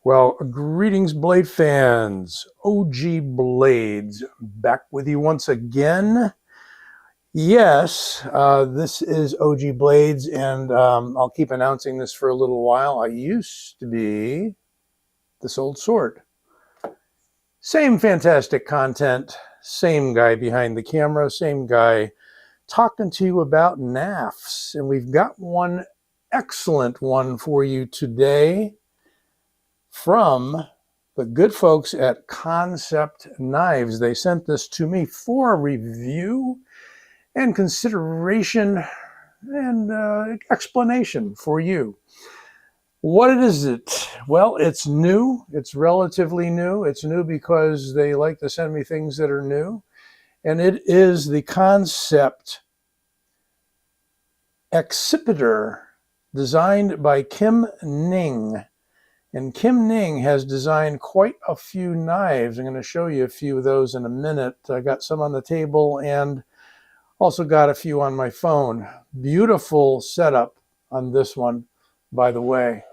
Well, greetings, Blade fans. OG Blades back with you once again. Yes, this is OG Blades, and I'll keep announcing this for a little while. I used to be this old sword. Same fantastic content, same guy behind the camera, same guy talking to you about NAFs. And we've got one excellent one for you today from the good folks at Kansept Knives. They sent this to me for review and consideration and explanation for you. What is it? Well, it's new. It's relatively new. It's new because they like to send me things that are new. And it is the Kansept Accipiter, designed by Kim Ning. And Kim Ning has designed quite a few knives. I'm going to show you a few of those in a minute. I got some on the table and also got a few on my phone. Beautiful setup on this one, by the way.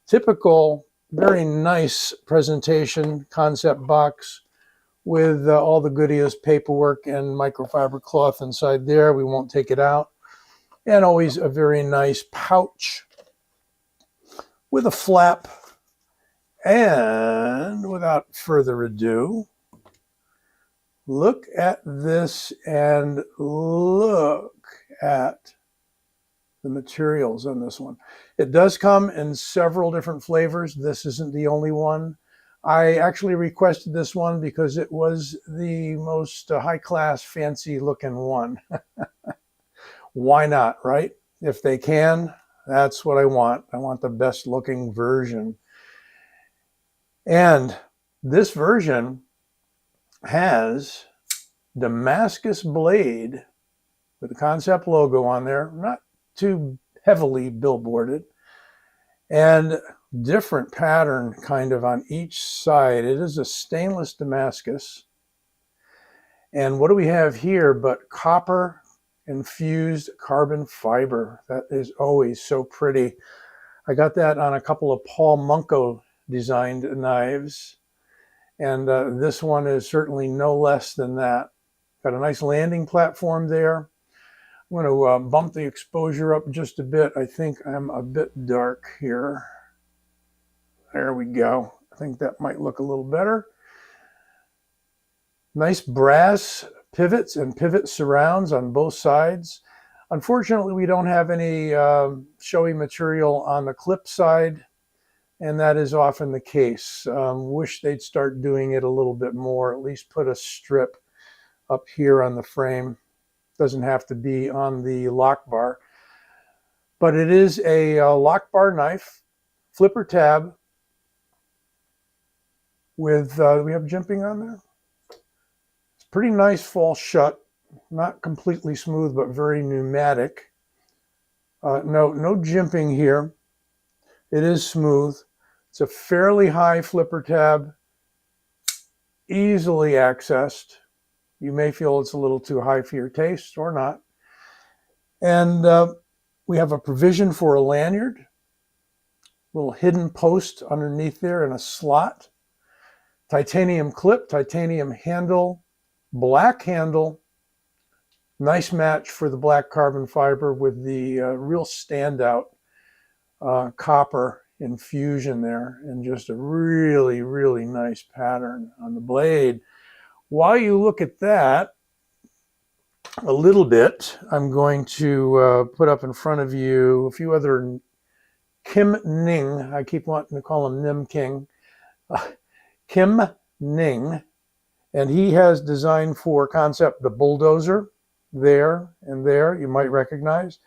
Typical, very nice presentation, Kansept box with all the goodies, paperwork and microfiber cloth inside there. We won't take it out. And always a very nice pouch with a flap. And without further ado, look at this and look at the materials on this one. It does come in several different flavors. This isn't the only one. I actually requested this one because it was the most high-class, fancy-looking one. Why not, right? If they can, that's what I want. I want the best-looking version. And this version has Damascus blade with the Kansept logo on there, not too heavily billboarded, and different pattern kind of on each side. It is a stainless Damascus. And what do we have here but copper infused carbon fiber? That is always so pretty. I got that on a couple of Paul Munko designed knives, and this one is certainly no less than that. Got a nice landing platform there. I'm going to bump the exposure up just a bit. I think I'm a bit dark here. There we go. I think that might look a little better. Nice brass pivots and pivot surrounds on both sides. Unfortunately, we don't have any showy material on the clip side, and that is often the case. Wish they'd start doing it a little bit more, at least put a strip up here on the frame. Doesn't have to be on the lock bar. But it is a lock bar knife, flipper tab, with, we have jimping on there? It's pretty nice false shut. Not completely smooth, but very pneumatic. No jimping here. It is smooth. It's a fairly high flipper tab, easily accessed. You may feel it's a little too high for your taste or not. And we have a provision for a lanyard, little hidden post underneath there in a slot. Titanium clip, titanium handle, black handle. Nice match for the black carbon fiber with the real standout copper infusion there, and just a really, really nice pattern on the blade. While you look at that a little bit, I'm going to put up in front of you a few other Kim Ning. I keep wanting to call him Nim King. Kim Ning, and he has designed for Kansept the Bulldozer there and there, you might recognize,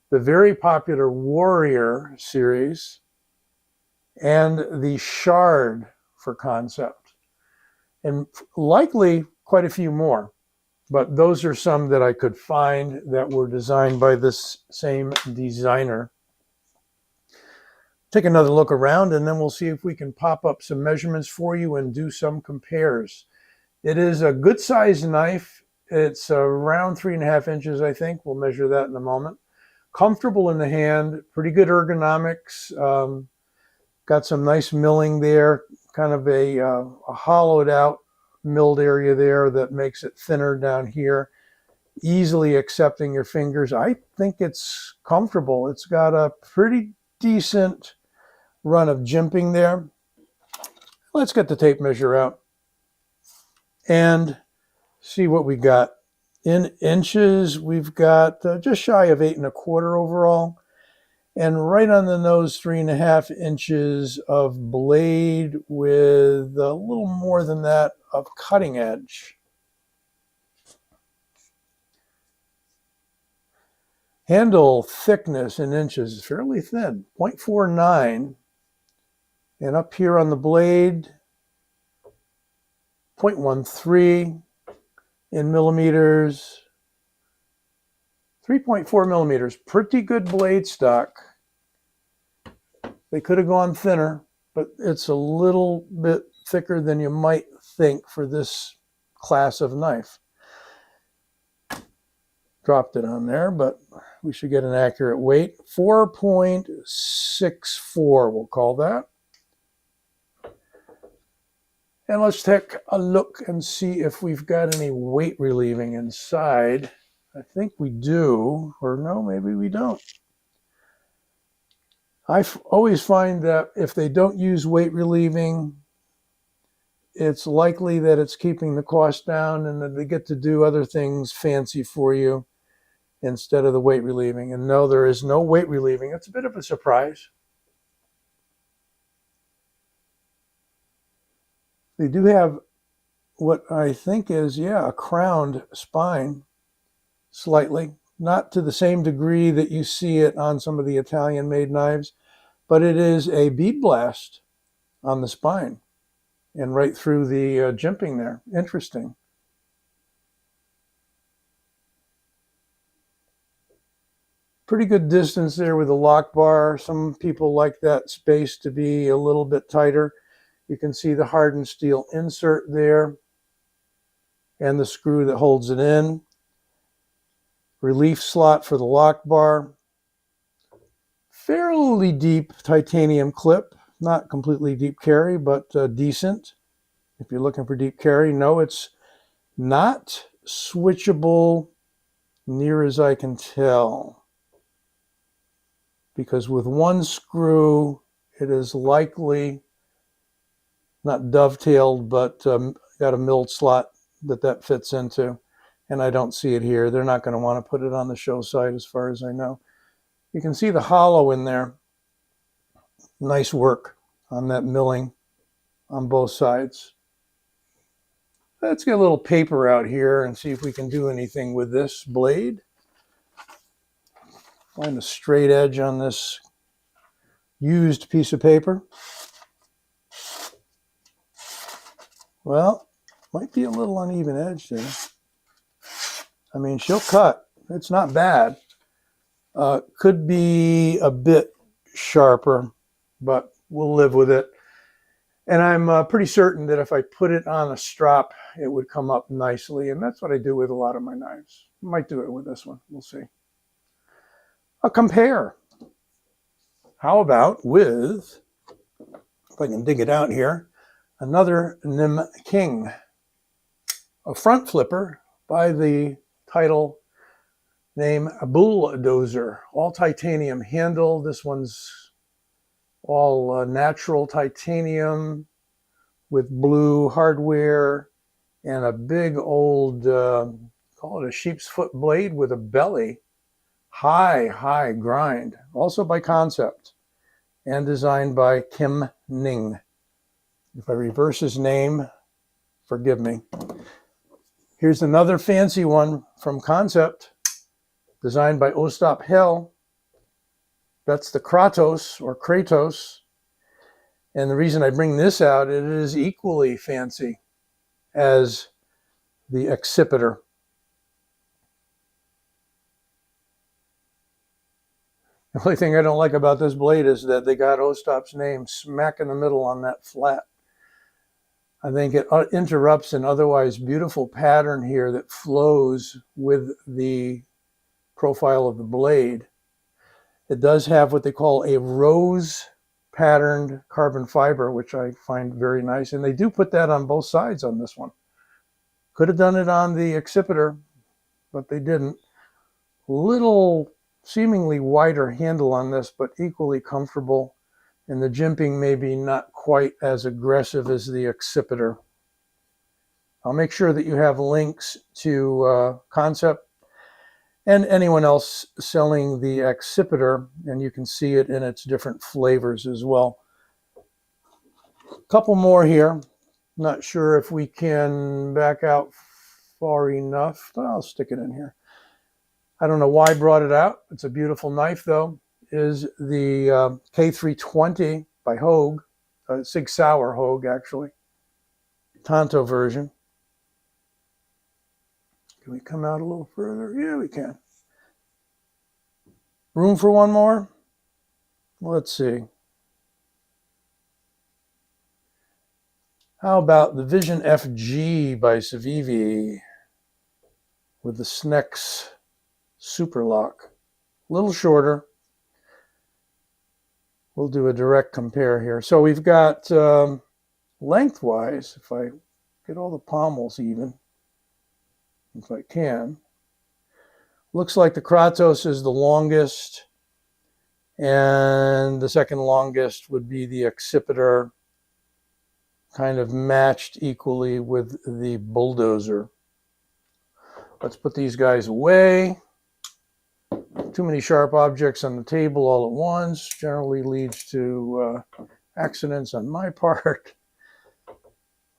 the very popular Warrior series, and the Shard for Kansept, and likely quite a few more. But those are some that I could find that were designed by this same designer. Take another look around, and then we'll see if we can pop up some measurements for you and do some compares. It is a good sized knife. It's around 3.5 inches, I think. We'll measure that in a moment. Comfortable in the hand, pretty good ergonomics. Got some nice milling there, kind of a hollowed out milled area there that makes it thinner down here. Easily accepting your fingers. I think it's comfortable. It's got a pretty decent run of jimping there. Let's get the tape measure out and see what we got. In inches, we've got just shy of 8¼ overall. And right on the nose, 3½ inches of blade with a little more than that of cutting edge. Handle thickness in inches is fairly thin, 0.49. And up here on the blade, 0.13 in millimeters, 3.4 millimeters. Pretty good blade stock. They could have gone thinner, but it's a little bit thicker than you might think for this class of knife. Dropped it on there, but we should get an accurate weight. 4.64, we'll call that. And let's take a look and see if we've got any weight relieving inside. I think we do, or no, maybe we don't. I always find that if they don't use weight relieving, it's likely that it's keeping the cost down and that they get to do other things fancy for you instead of the weight relieving. And no, there is no weight relieving. It's a bit of a surprise. They do have what I think is, a crowned spine, slightly. Not to the same degree that you see it on some of the Italian-made knives, but it is a bead blast on the spine and right through the jimping there. Interesting. Pretty good distance there with the lock bar. Some people like that space to be a little bit tighter. You can see the hardened steel insert there and the screw that holds it in. Relief slot for the lock bar. Fairly deep titanium clip. Not completely deep carry, but decent. If you're looking for deep carry, no, it's not switchable near as I can tell. Because with one screw, it is likely not dovetailed, but got a milled slot that fits into. And I don't see it here. They're not going to want to put it on the show site as far as I know. You can see the hollow in there. Nice work on that milling on both sides. Let's get a little paper out here and see if we can do anything with this blade. Find a straight edge on this used piece of paper. Well, might be a little uneven edge there. I mean, she'll cut. It's not bad. Could be a bit sharper, but we'll live with it. And I'm pretty certain that if I put it on a strop, it would come up nicely. And that's what I do with a lot of my knives. Might do it with this one. We'll see. A compare. How about with, if I can dig it out here, another Kim Ning, a front flipper by the title name Bulldozer, all titanium handle. This one's all natural titanium with blue hardware and a big old, call it a sheep's foot blade with a belly. High grind. Also by Kansept and designed by Kim Ning. If I reverse his name, forgive me. Here's another fancy one from Kansept, designed by Ostap Hell. That's the Kratos or Kratos. And the reason I bring this out, it is equally fancy as the Accipiter. The only thing I don't like about this blade is that they got Ostap's name smack in the middle on that flat. I think it interrupts an otherwise beautiful pattern here that flows with the profile of the blade. It does have what they call a rose patterned carbon fiber, which I find very nice. And they do put that on both sides on this one. Could have done it on the Accipiter, but they didn't. Little seemingly wider handle on this, but equally comfortable. And the jimping may be not quite as aggressive as the Accipiter. I'll make sure that you have links to Kansept and anyone else selling the Accipiter, and you can see it in its different flavors as well. A couple more here. Not sure if we can back out far enough. I'll stick it in here. I don't know why I brought it out. It's a beautiful knife, though. Is the K320 by Hogue, Sig Sauer Hogue, actually. Tonto version. Can we come out a little further? Yeah, we can. Room for one more? Let's see. How about the Vision FG by Civivi with the Snex Super Lock? A little shorter. We'll do a direct compare here. So we've got lengthwise, if I get all the pommels even, if I can. Looks like the Kratos is the longest, and the second longest would be the Accipiter, kind of matched equally with the Bulldozer. Let's put these guys away. Too many sharp objects on the table all at once generally leads to accidents on my part.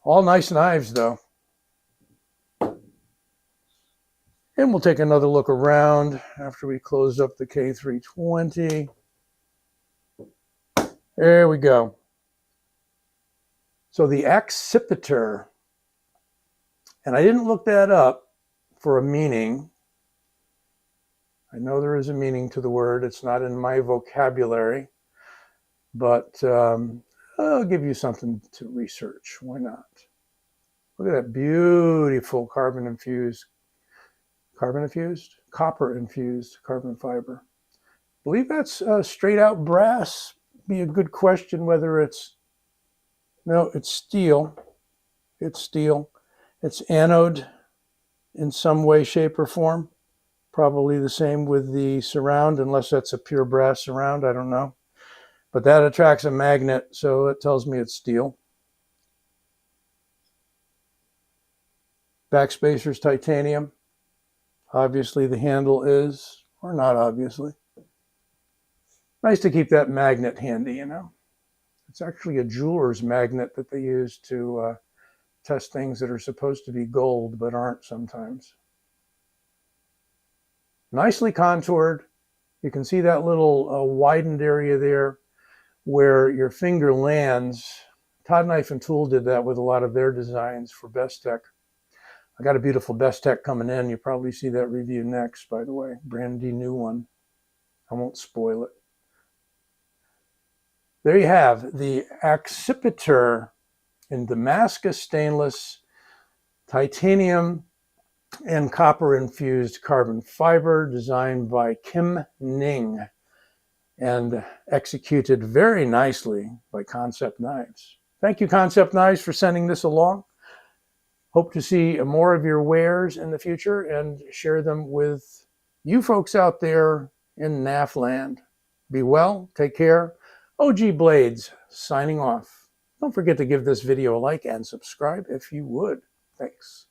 All nice knives, though. And we'll take another look around after we close up the K320. There we go. So the Accipiter, and I didn't look that up for a meaning. I know there is a meaning to the word. It's not in my vocabulary, but I'll give you something to research. Why not? Look at that beautiful copper infused carbon fiber. I believe that's straight out brass. Be a good question whether it's, no, it's steel. It's steel. It's anode in some way, shape, or form. Probably the same with the surround, unless that's a pure brass surround. I don't know. But that attracts a magnet, so it tells me it's steel. Backspacer's titanium. Obviously the handle is, or not obviously. Nice to keep that magnet handy, you know. It's actually a jeweler's magnet that they use to test things that are supposed to be gold but aren't sometimes. Nicely contoured. You can see that little widened area there where your finger lands. Todd Knife and Tool did that with a lot of their designs for Bestech. I got a beautiful Bestech coming in. You'll probably see that review next, by the way. Brand new one. I won't spoil it. There you have the Accipiter in Damascus stainless, titanium, and copper infused carbon fiber, designed by Kim Ning and executed very nicely by Kansept Knives. Thank you, Kansept Knives, for sending this along. Hope to see more of your wares in the future and share them with you folks out there in NAF land. Be well, take care. OG Blades signing off. Don't forget to give this video a like and subscribe if you would. Thanks.